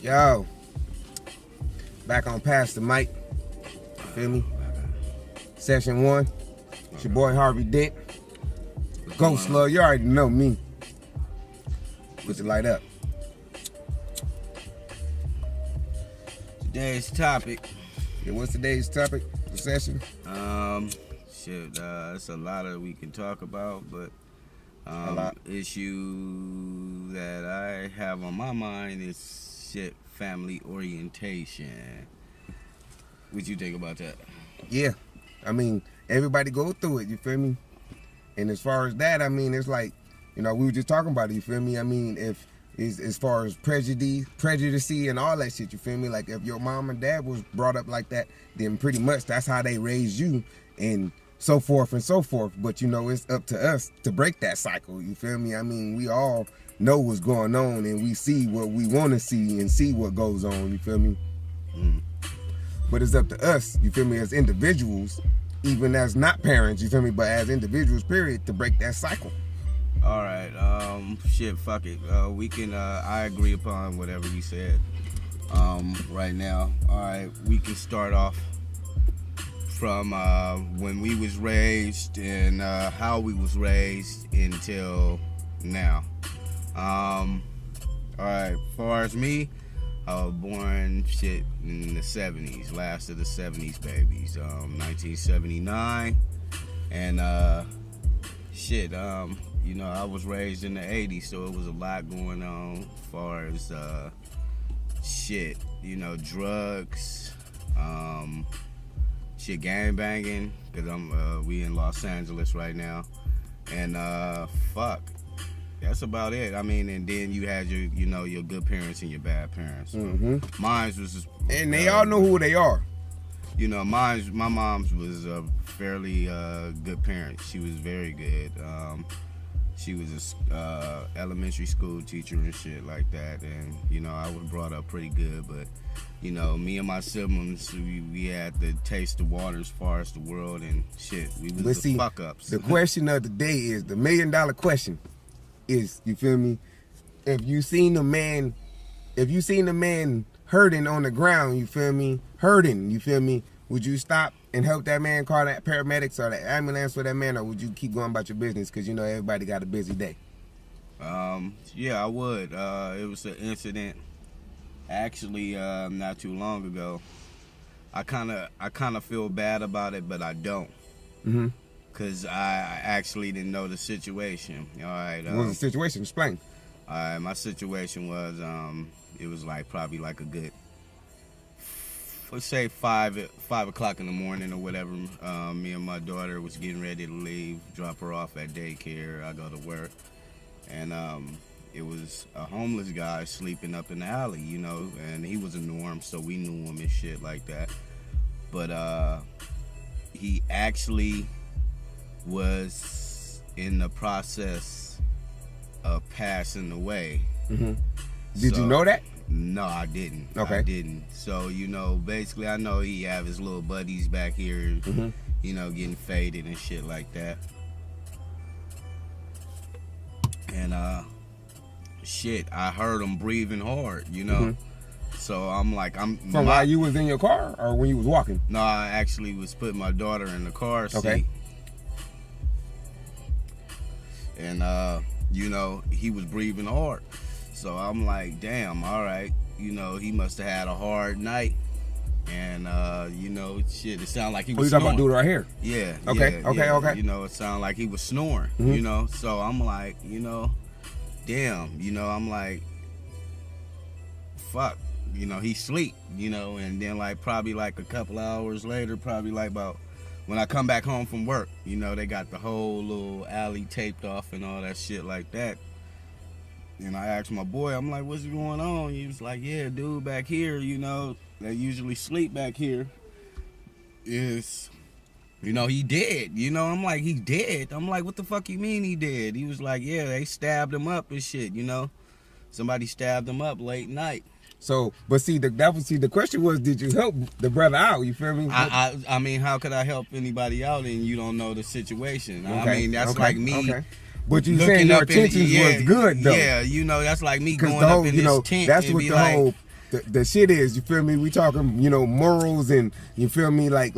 Yo, back on Passthemic. Feel me? Session 1. It's your boy Harvey Dent. Ghostlord, you already know me. Put your light up. Today's topic. Yeah, what's today's topic? The session? It's a lot of we can talk about, but issue that I have on my mind is family orientation. What you think about that? Yeah. I mean, everybody go through it, you feel me? And as far as that, I mean, it's like, you know, we were just talking about it, you feel me? I mean, if as far as prejudice and all that shit, you feel me? Like if your mom and dad was brought up like that, then pretty much that's how they raised you and so forth and so forth. But you know, it's up to us to break that cycle, you feel me? I mean, we all know what's going on and we see what we want to see and see what goes on, you feel me? But it's up to us, you feel me, as individuals, even as not parents, you feel me, but as individuals, period, to break that cycle. All right, fuck it. We can, I agree upon whatever you said right now. All right, we can start off from when we was raised and how we was raised until now. All right, as far as me, I was born in the 70s, last of the 70s babies, 1979, and you know, I was raised in the 80s, so it was a lot going on as far as you know, drugs, gang banging, because we in Los Angeles right now, and that's about it. I mean, and then you had your good parents and your bad parents. Mine was just, and they all know who they are. You know, my mom's was a fairly good parent. She was very good. She was a elementary school teacher and shit like that, and you know, I was brought up pretty good. But you know, me and my siblings, we had to taste the water as far as the world and shit. We was the fuck ups. The question of the day is the $1 million question. Is, you feel me? If you seen a man hurting on the ground, you feel me? Hurting, you feel me? Would you stop and help that man, call that paramedics or the ambulance for that man, or would you keep going about your business because you know everybody got a busy day? Yeah, I would. It was an incident actually not too long ago. I kind of feel bad about it, but I don't. Because I actually didn't know the situation. All right. What was the situation? Explain. All right, my situation was, it was probably a good, let's say 5 o'clock in the morning or whatever. Me and my daughter was getting ready to leave, drop her off at daycare. I go to work, and it was a homeless guy sleeping up in the alley, you know, and he was a norm, so we knew him and shit like that. But he actually was in the process of passing away. Did you know that? No, I didn't. Okay. I didn't. So, you know, basically I know he have his little buddies back here, you know, getting faded and shit like that. And I heard him breathing hard, you know. So I'm like, From while you was in your car or when you was walking? No, I actually was putting my daughter in the car seat. Okay. And you know, he was breathing hard. So I'm like, damn, all right. You know, he must have had a hard night. And you know, shit, it sounded like he was snoring. You talking about dude right here? Yeah. Okay, yeah, okay. You know, it sounded like he was snoring, you know. So I'm like, you know, damn, you know, I'm like, fuck, you know, he sleep, you know. And then probably a couple hours later, probably about when I come back home from work, you know, they got the whole little alley taped off and all that shit like that. And I asked my boy, I'm like, what's going on? He was like, yeah, dude back here, you know, they usually sleep back here, is, you know, he dead. You know, I'm like, he dead? I'm like, what the fuck you mean he dead? He was like, yeah, they stabbed him up and shit, you know. Somebody stabbed him up late night. So, but the question was, did you help the brother out? You feel me? I mean, how could I help anybody out and you don't know the situation? I mean, that's like me. Okay. But you saying your intentions was good though. Yeah, you know, that's like me going the whole, up in this tent that's and what be the like, whole the shit is, you feel me? We talking, you know, morals and, you feel me, like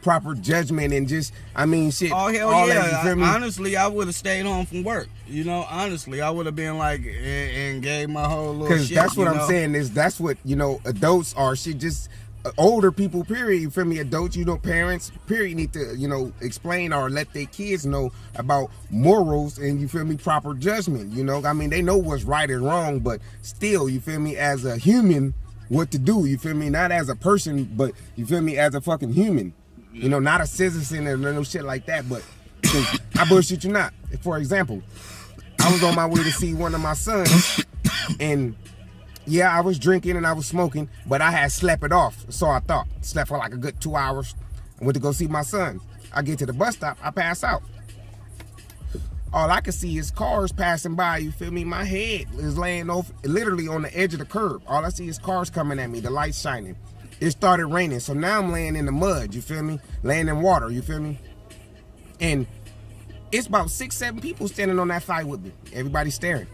proper judgment and just, I mean, shit. Oh, hell all yeah. that, you feel me? Honestly, I would have stayed home from work. You know, honestly, I would have been like, and gave my whole little shit. Because that's what you I'm know? saying is, that's what, you know, adults are. Shit, just older people, period. You feel me? Adults, you know, parents, period, need to, you know, explain or let their kids know about morals and, you feel me, proper judgment. You know, I mean, they know what's right and wrong, but still, you feel me, as a human, what to do. You feel me? Not as a person, but you feel me, as a fucking human. You know, not a citizen and no shit like that, but I bullshit you not. For example, I was on my way to see one of my sons, and yeah, I was drinking and I was smoking, but I had slept it off. So I thought. Slept for like a good 2 hours. I went to go see my son. I get to the bus stop, I pass out. All I can see is cars passing by, you feel me? My head is laying off, literally on the edge of the curb. All I see is cars coming at me, the lights shining. It started raining, so now I'm laying in the mud, you feel me? Laying in water, you feel me? And it's about 6-7 people standing on that side with me. Everybody staring.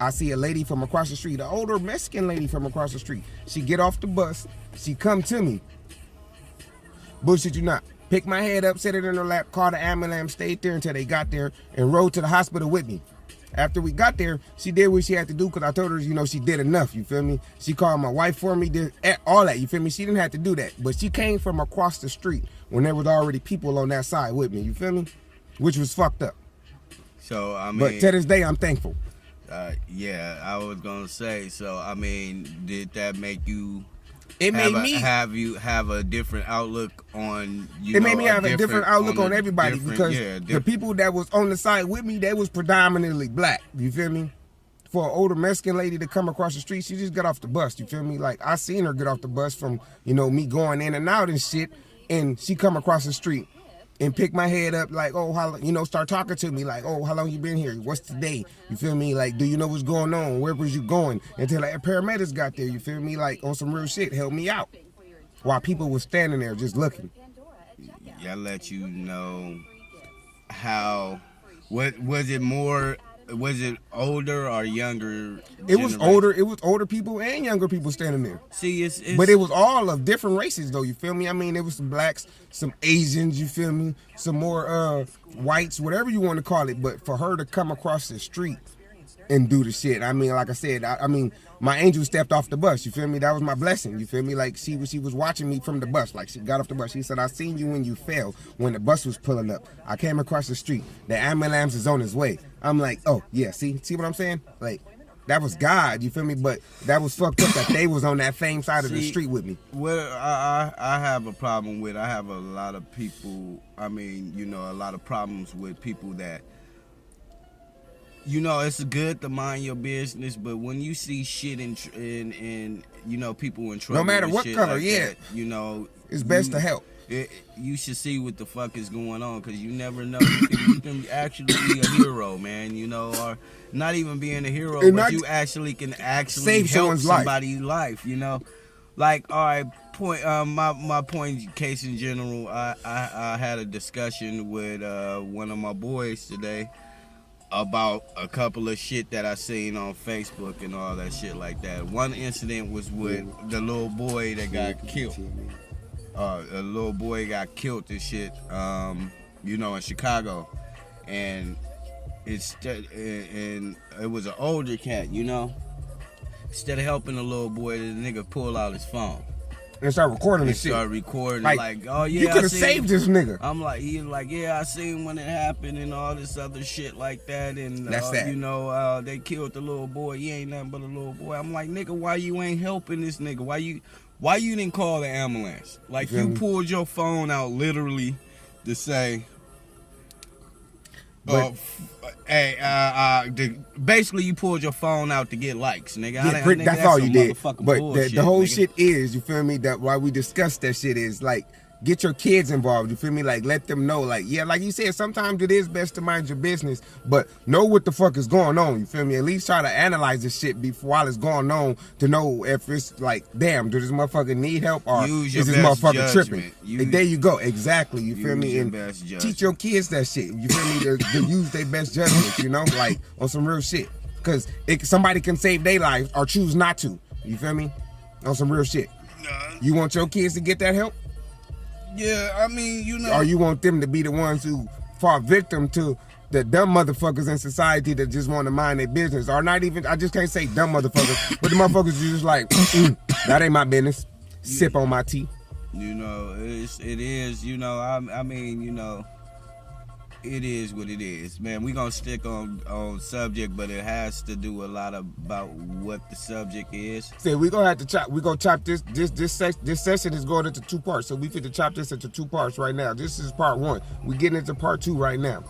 I see a lady from across the street, an older Mexican lady from across the street. She get off the bus, she come to me. Bullshit you not. Pick my head up, set it in her lap, called the ambulance, stayed there until they got there, and rode to the hospital with me. After we got there, she did what she had to do because I told her, you know, she did enough, you feel me? She called my wife for me, did all that, you feel me? She didn't have to do that, but she came from across the street when there was already people on that side with me, you feel me? Which was fucked up. So, I mean. But to this day, I'm thankful. Yeah, I was going to say, so, I mean, did that make you. It made me have a different outlook on you. It made me have a different outlook on everybody because the people that was on the side with me, they was predominantly black. You feel me? For an older Mexican lady to come across the street, she just got off the bus. You feel me? Like I seen her get off the bus from, you know, me going in and out and shit, and she come across the street and pick my head up like, oh, how, you know, start talking to me like, oh, how long you been here? What's today? You feel me? Like, do you know what's going on? Where was you going? Until like paramedics got there, you feel me? Like on some real shit, help me out. While people was standing there just looking. Yeah, I let you know how. What was it more? Was it older or younger? It was older. It was older people and younger people standing there. See, but it was all of different races, though. You feel me? I mean, there was some blacks, some Asians. You feel me? Some more whites, whatever you want to call it. But for her to come across the street and do the shit, I mean, like I said, I mean, my angel stepped off the bus. You feel me? That was my blessing. You feel me? Like she was watching me from the bus. Like she got off the bus. She said, "I seen you when you fell when the bus was pulling up. I came across the street. The ambulance is on his way." I'm like, "Oh yeah, see what I'm saying? Like that was God." You feel me? But that was fucked up that they was on that same side of the street with me. What I have a problem with. I have a lot of people. I mean, you know, a lot of problems with people that. You know, it's good to mind your business, but when you see shit in you know, people in trouble, no matter what color, like yeah, that, you know, it's best to help. You should see what the fuck is going on, because you never know. You can actually be a hero, man. You know, or not even being a hero, and but you actually can save help somebody's life. You know, like all right. My point case in general. I had a discussion with one of my boys today about a couple of shit that I seen on Facebook and all that shit like that. One incident was with the little boy that got killed. A little boy got killed and shit, you know, in Chicago. And it was an older cat, you know. Instead of helping the little boy, the nigga pulled out his phone. And start recording this shit. Start recording like, oh yeah, you could have saved this nigga. I'm like, he's like, yeah, I seen when it happened and all this other shit like that, and that's that. You know, they killed the little boy. He ain't nothing but a little boy. I'm like, nigga, why you ain't helping this nigga? Why you didn't call the ambulance? Like you pulled your phone out literally to say. Basically, you pulled your phone out to get likes, nigga. Yeah, that's all you did. But the whole shit is, you feel me, that why we discussed that shit is like, get your kids involved, you feel me? Like, let them know, like, yeah, like you said, sometimes it is best to mind your business, but know what the fuck is going on, you feel me? At least try to analyze this shit while it's going on to know if it's like, damn, does this motherfucker need help or is this motherfucker tripping? There you go, exactly, you feel me? And teach your kids that shit, you feel me? To use their best judgment, you know, like on some real shit. Because somebody can save their life or choose not to, you feel me? On some real shit. Nah. You want your kids to get that help? Yeah, I mean, you know. Or you want them to be the ones who fall victim to the dumb motherfuckers in society that just want to mind their business? Or not even, I just can't say dumb motherfuckers, but the motherfuckers who just like, that ain't my business. Sip on my tea. You know, it is, you know, I mean, you know, it is what it is. Man, we gonna stick on subject, but it has to do a lot about what the subject is. See, we gonna chop this session is going into 2 parts. So we fit to chop this into 2 parts right now. This is part 1. We getting into part 2 right now.